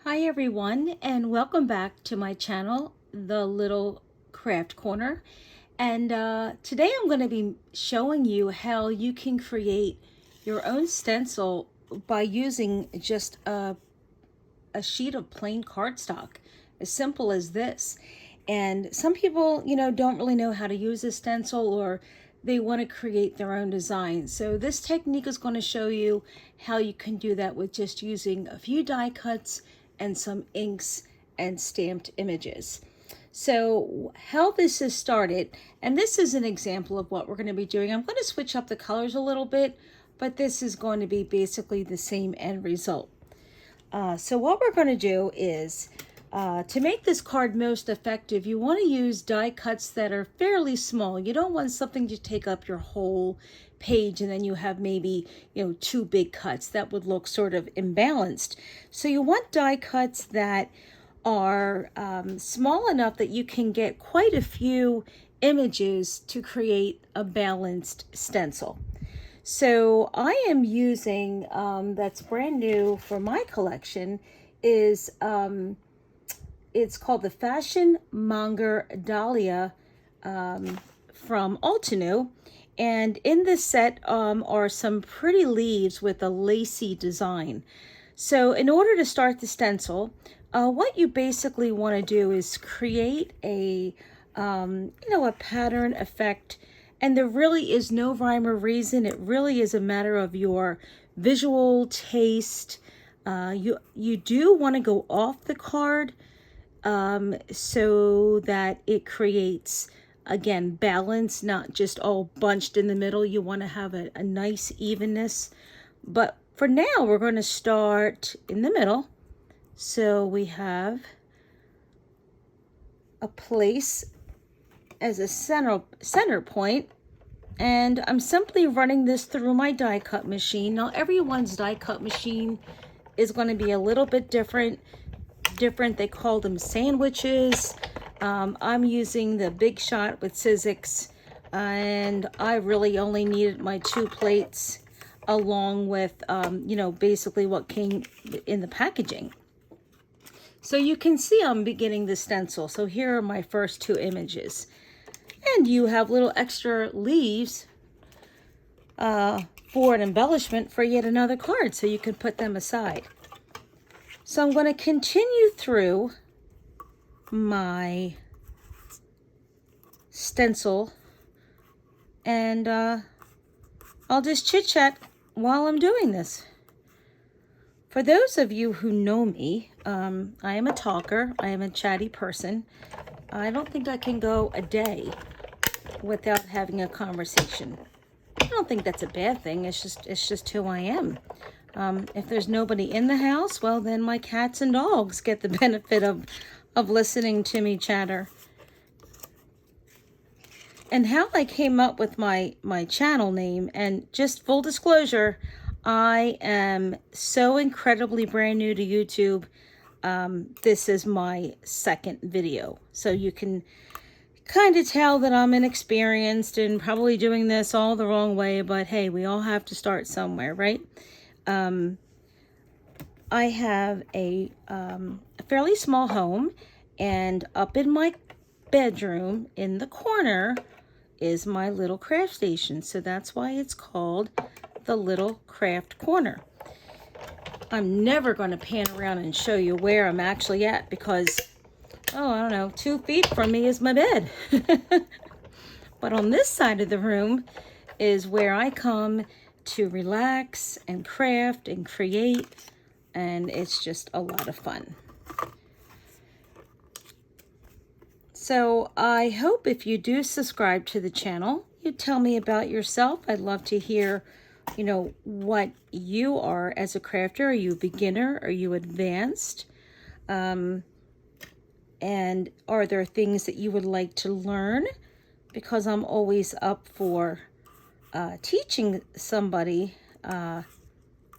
Hi everyone, and welcome back to my channel, The Little Craft Corner. And today I'm going to be showing you how you can create your own stencil by using just a sheet of plain cardstock, as simple as this. And some people, don't really know how to use a stencil, or they want to create their own design. So this technique is going to show you how you can do that with just using a few die cuts and some inks and stamped images. So how this is started, and this is an example of what we're going to be doing. I'm going to switch up the colors a little bit, but this is going to be basically the same end result. So what we're going to do is, to make this card most effective, you want to use die cuts that are fairly small. You don't want something to take up your whole page and then you have maybe, two big cuts. That would look sort of imbalanced. So you want die cuts that are small enough that you can get quite a few images to create a balanced stencil. So I am using, that's brand new for my collection, is it's called the Fashion Monger Dahlia from Altenew. And in this set are some pretty leaves with a lacy design. So in order to start the stencil, what you basically want to do is create a pattern effect. And there really is no rhyme or reason. It really is a matter of your visual taste. You do want to go off the card so that it creates, again, balance, not just all bunched in the middle. You want to have a nice evenness. But for now, we're going to start in the middle. So we have a place as a center point, and I'm simply running this through my die cut machine. Now everyone's die cut machine is going to be a little bit different. They call them sandwiches. I'm using the Big Shot with Sizzix, and I really only needed my 2 plates along with basically what came in the packaging. So you can see I'm beginning the stencil. So here are my first 2 images. And you have little extra leaves for an embellishment for yet another card, so you can put them aside. So I'm going to continue through my stencil, and I'll just chit-chat while I'm doing this. For those of you who know me, I am a talker. I am a chatty person. I don't think I can go a day without having a conversation. I don't think that's a bad thing. It's just who I am. If there's nobody in the house, well, then my cats and dogs get the benefit of listening to me chatter. And how I came up with my channel name, and just full disclosure, I am so incredibly brand new to YouTube. This is my second video, so you can kind of tell that I'm inexperienced and probably doing this all the wrong way, but hey, we all have to start somewhere, right? I have a fairly small home, and up in my bedroom in the corner is my little craft station. So that's why it's called the Little Craft Corner. I'm never going to pan around and show you where I'm actually at because, I don't know, 2 feet from me is my bed. But on this side of the room is where I come to relax and craft and create, and it's just a lot of fun. So I hope if you do subscribe to the channel, you tell me about yourself. I'd love to hear, what you are as a crafter. Are you a beginner? Are you advanced? And are there things that you would like to learn? Because I'm always up for teaching somebody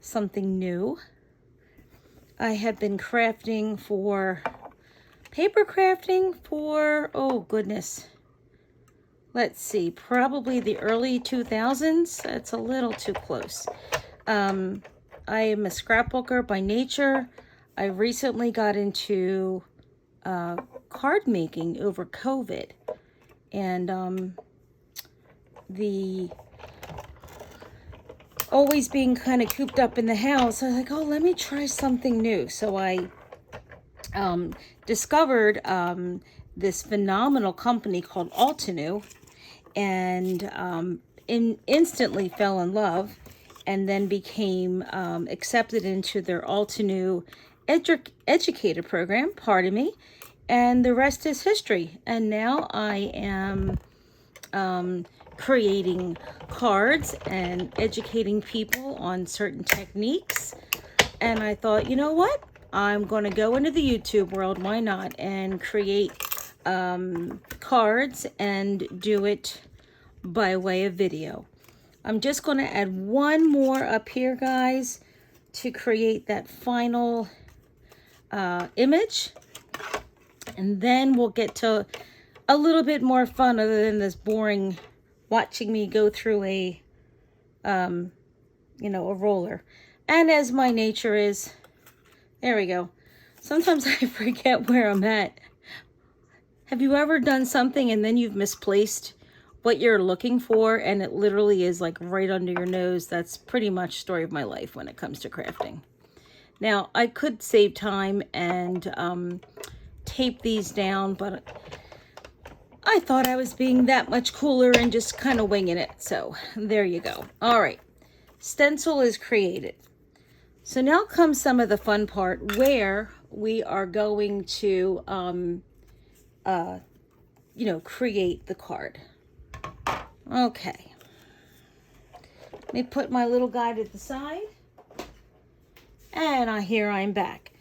something new. I have been crafting paper crafting for, oh goodness, let's see, probably the early 2000s. That's a little too close. I am a scrapbooker by nature. I recently got into card making over COVID, and the always being kind of cooped up in the house, I was like, oh, let me try something new. So I discovered this phenomenal company called Altenew, and instantly fell in love, and then became accepted into their Altenew educator program, pardon me, and the rest is history. And now I am creating cards and educating people on certain techniques. And I thought, you know what? I'm going to go into the YouTube world, why not, and create cards and do it by way of video. I'm just going to add one more up here, guys, to create that final image. And then we'll get to a little bit more fun other than this boring watching me go through a, you know, a roller. And as my nature is, there we go. Sometimes I forget where I'm at. Have you ever done something and then you've misplaced what you're looking for and it literally is like right under your nose? That's pretty much the story of my life when it comes to crafting. Now, I could save time and tape these down, but I thought I was being that much cooler and just kind of winging it. So there you go. All right. Stencil is created. So now comes some of the fun part where we are going to, you know, create the card. Okay. Let me put my little guide at the side. And here I'm back.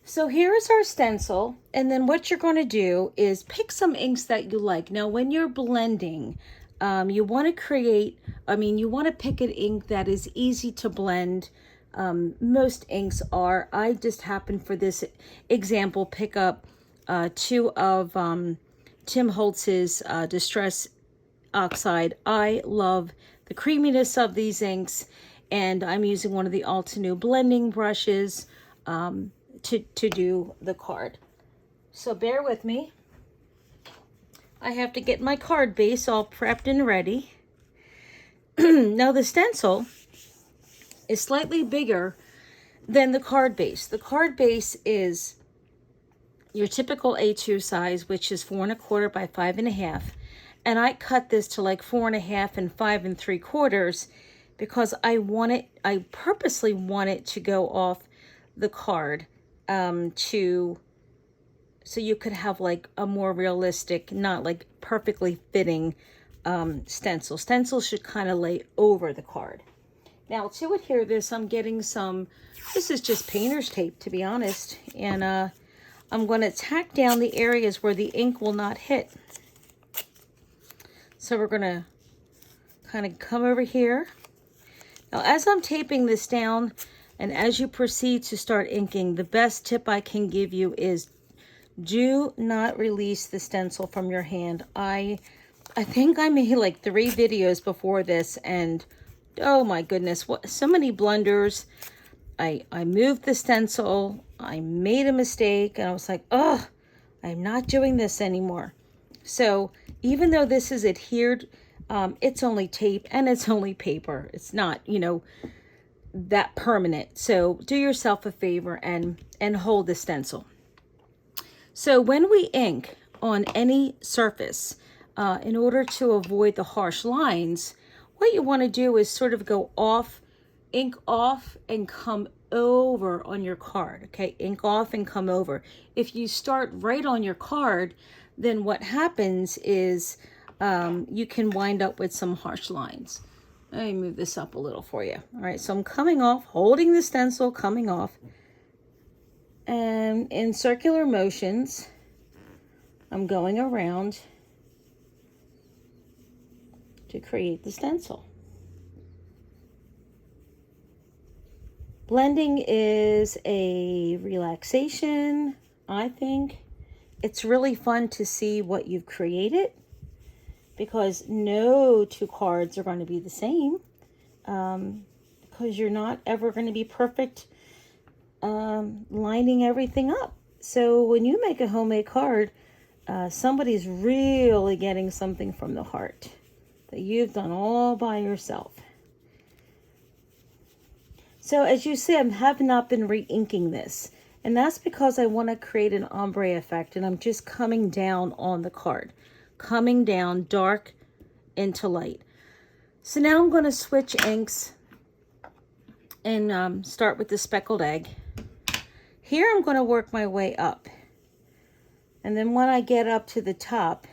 So here's our stencil, and then what you're going to do is pick some inks that you like. Now, when you're blending, you want to create, you want to pick an ink that is easy to blend. Most inks are. I just happened for this example pick up two of Tim Holtz's Distress Oxide. I love the creaminess of these inks, and I'm using one of the Altenew blending brushes to do the card. So bear with me. I have to get my card base all prepped and ready. Now the stencil is slightly bigger than the card base. The card base is your typical A2 size, which is 4 1/4 by 5 1/2. And I cut this to like 4 1/2 and 5 3/4 because I purposely want it to go off the card so you could have like a more realistic, not like perfectly fitting stencil. Stencil should kind of lay over the card. Now to adhere this, I'm getting this is just painter's tape, to be honest, and I'm going to tack down the areas where the ink will not hit. So we're going to kind of come over here. Now as I'm taping this down, and as you proceed to start inking, the best tip I can give you is do not release the stencil from your hand. I think I made like 3 videos before this, and oh my goodness, what so many blunders. I moved the stencil, I made a mistake, and I was like, oh, I'm not doing this anymore. So even though this is adhered, it's only tape and it's only paper. It's not, you know, that permanent. So do yourself a favor and hold the stencil. So when we ink on any surface, in order to avoid the harsh lines, what you want to do is sort of go off, ink off, and come over on your card. Okay, ink off and come over. If you start right on your card, then what happens is you can wind up with some harsh lines. Let me move this up a little for you. All right, so I'm coming off, holding the stencil, coming off, and in circular motions, I'm going around to create the stencil. Blending is a relaxation, I think. It's really fun to see what you've created, because no 2 cards are going to be the same, because you're not ever going to be perfect lining everything up. So when you make a homemade card, somebody's really getting something from the heart that you've done all by yourself. So as you see, I have not been re-inking this. And that's because I want to create an ombre effect. And I'm just coming down on the card. Coming down dark into light. So now I'm going to switch inks and start with the speckled egg. Here I'm going to work my way up. And then when I get up to the top,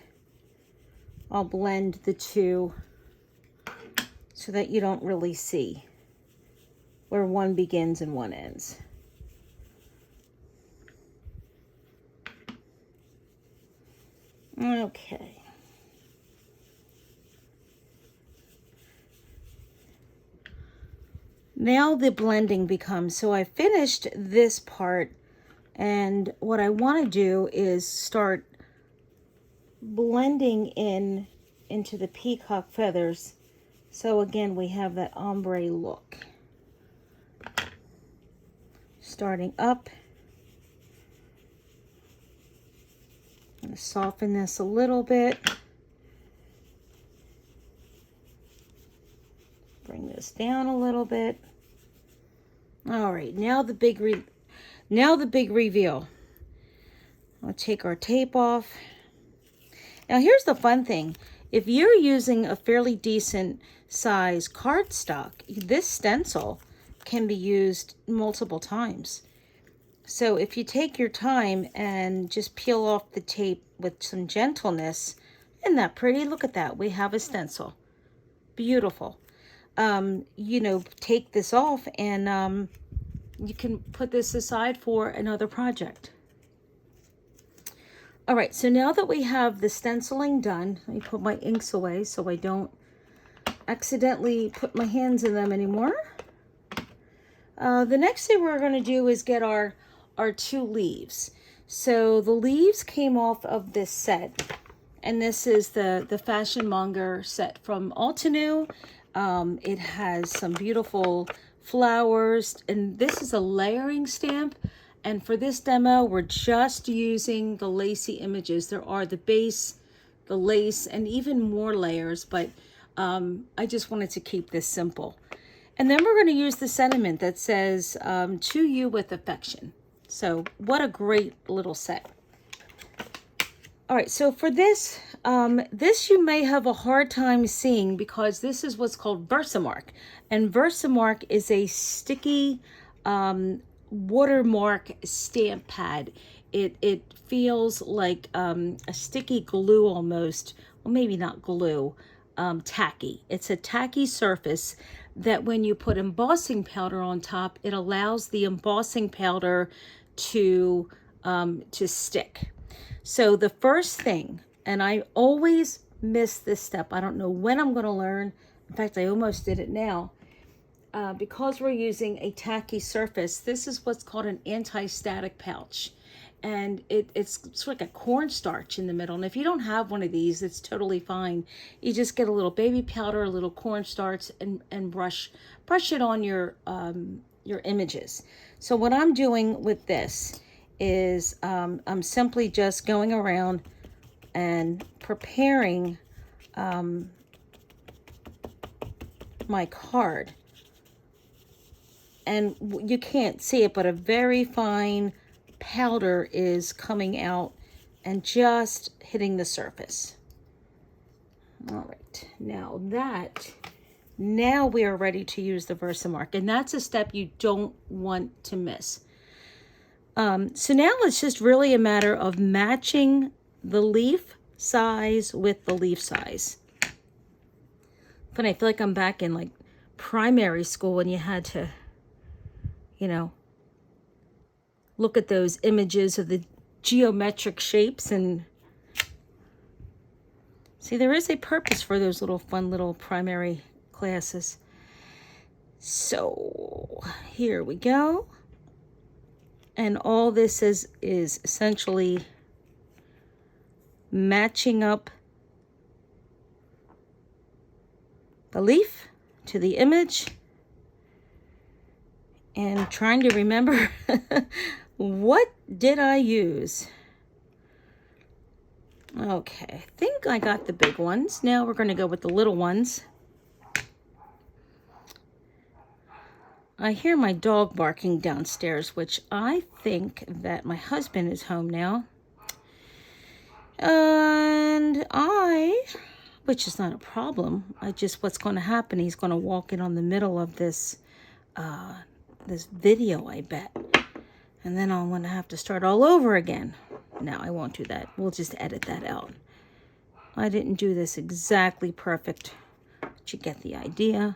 I'll blend the two so that you don't really see where one begins and one ends. Okay. Now the blending becomes, so I finished this part, and what I want to do is start blending into the peacock feathers. So again, we have that ombre look. Starting up. I'm going to soften this a little bit. Bring this down a little bit. All right, now the big reveal. I'll take our tape off. Now here's the fun thing. If you're using a fairly decent size cardstock, this stencil can be used multiple times. So if you take your time and just peel off the tape with some gentleness, isn't that pretty? Look at that. We have a stencil. Beautiful. You know, take this off and you can put this aside for another project. All right, so now that we have the stenciling done, let me put my inks away so I don't accidentally put my hands in them anymore. The next thing we're going to do is get our two leaves. So the leaves came off of this set, and this is the Fashion Monger set from Altenew. It has some beautiful flowers, and this is a layering stamp. And for this demo, we're just using the lacy images. There are the base, the lace, and even more layers, but I just wanted to keep this simple. And then we're going to use the sentiment that says, to you with affection. So what a great little set. All right, so for this, this you may have a hard time seeing because this is what's called Versamark. And Versamark is a sticky watermark stamp pad. It feels like a sticky glue almost, well maybe not glue, tacky. It's a tacky surface that when you put embossing powder on top, it allows the embossing powder to stick. So the first thing, and I always miss this step, I don't know when I'm going to learn, in fact I almost did it now, because we're using a tacky surface, this is what's called an anti-static pouch. And it's sort of like a cornstarch in the middle. And if you don't have one of these, it's totally fine. You just get a little baby powder, a little cornstarch, and brush it on your images. So what I'm doing with this is I'm simply just going around and preparing my card. And you can't see it, but a very fine powder is coming out and just hitting the surface. All right, now we are ready to use the Versamark, and that's a step you don't want to miss. So now it's just really a matter of matching the leaf size with the leaf size. But I feel like I'm back in like primary school when you had to, you know, look at those images of the geometric shapes and see, there is a purpose for those little fun little primary classes. So here we go. And all this is essentially matching up the leaf to the image and trying to remember what did I use. Okay, I think I got the big ones. Now we're going to go with the little ones. I hear my dog barking downstairs, which I think that my husband is home now. And which is not a problem. What's going to happen, he's going to walk in on the middle of this this video, I bet. And then I'm going to have to start all over again. No, I won't do that. We'll just edit that out. I didn't do this exactly perfect, but you get the idea.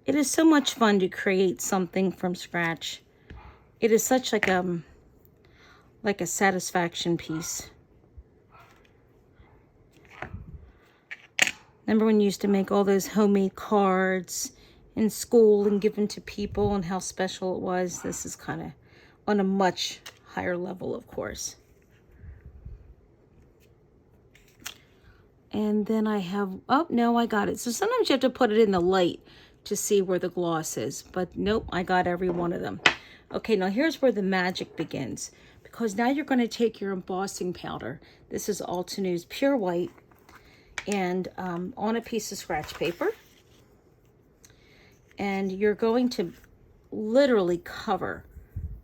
It is so much fun to create something from scratch. It is such like a satisfaction piece. Remember when you used to make all those homemade cards in school and give them to people and how special it was? This is kind of on a much higher level, of course. And then I have, oh, no, I got it. So sometimes you have to put it in the light to see where the gloss is. But nope, I got every one of them. Okay, now here's where the magic begins. Because now you're going to take your embossing powder. This is Altenews Pure White. And on a piece of scratch paper. And you're going to literally cover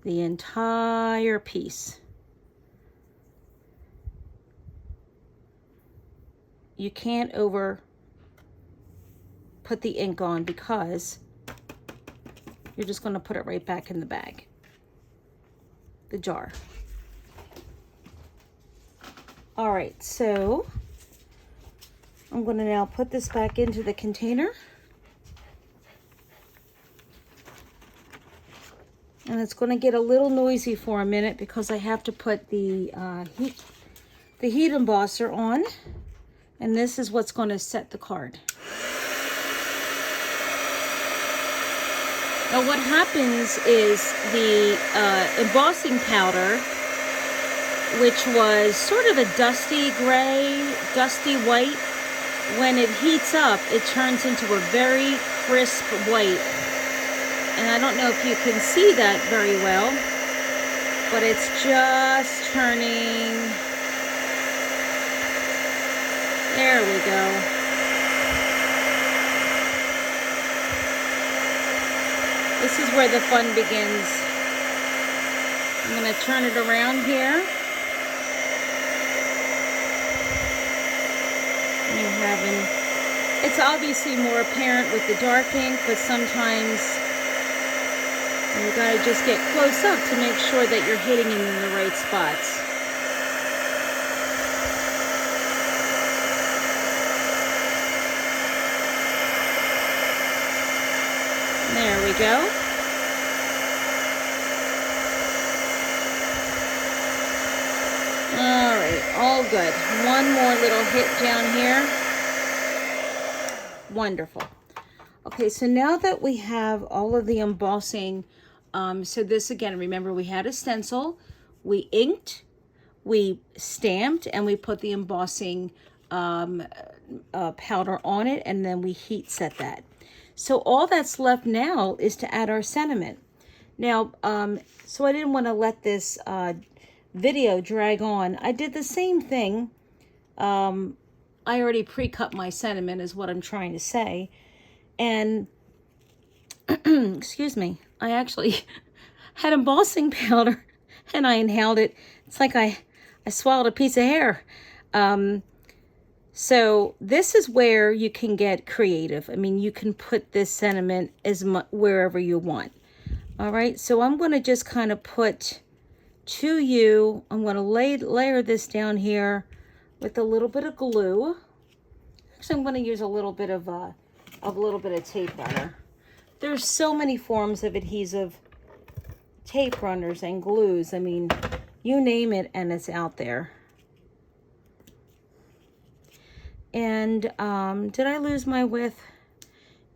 the entire piece. You can't put the ink on because you're just going to put it right back in the bag, the jar. All right, so I'm going to now put this back into the container. And it's going to get a little noisy for a minute because I have to put the heat embosser on. And this is what's going to set the card. Now what happens is the embossing powder, which was sort of a dusty gray, dusty white, when it heats up, it turns into a very crisp white. And I don't know if you can see that very well, but it's just turning. There we go. This is where the fun begins. I'm going to turn it around here. It's obviously more apparent with the dark ink, but sometimes you gotta just get close up to make sure that you're hitting it in the right spots. There we go. All right, all good. One more little hit down here. Wonderful. Okay, so now that we have all of the embossing, so this again, remember we had a stencil, we inked, we stamped, and we put the embossing powder on it, and then we heat set that. So all that's left now is to add our sentiment. Now, so I didn't want to let this video drag on. I did the same thing. I already pre-cut my sentiment is what I'm trying to say. And, excuse me, I actually had embossing powder and I inhaled it. It's like I swallowed a piece of hair. So this is where you can get creative. I mean, you can put this sentiment wherever you want. All right, so I'm going to just kind of put to you. I'm going to layer this down here with a little bit of glue. Actually, I'm going to use a little bit of tape runner. There's so many forms of adhesive tape runners and glues. I mean, you name it and it's out there. And did I lose my width?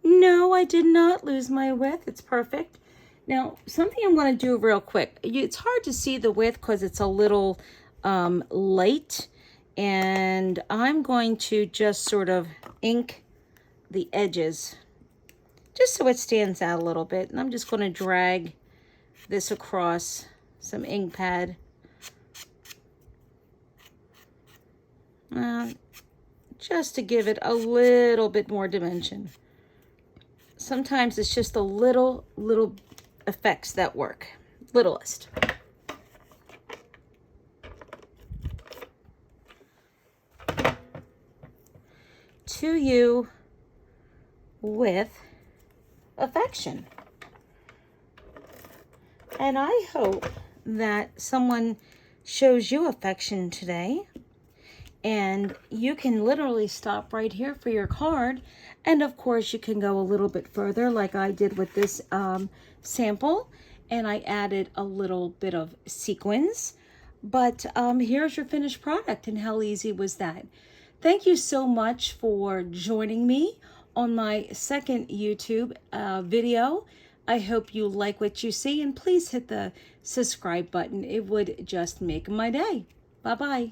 No, I did not lose my width. It's perfect. Now, something I'm going to do real quick. It's hard to see the width because it's a little light. And I'm going to just sort of ink the edges just so it stands out a little bit. And I'm just going to drag this across some ink pad. Just to give it a little bit more dimension. Sometimes it's just the little effects that work. Littlest. To you with affection. And I hope that someone shows you affection today. And you can literally stop right here for your card. And of course you can go a little bit further like I did with this sample. And I added a little bit of sequins. But here's your finished product, and how easy was that? Thank you so much for joining me on my second YouTube video. I hope you like what you see, and please hit the subscribe button. It would just make my day. Bye-bye.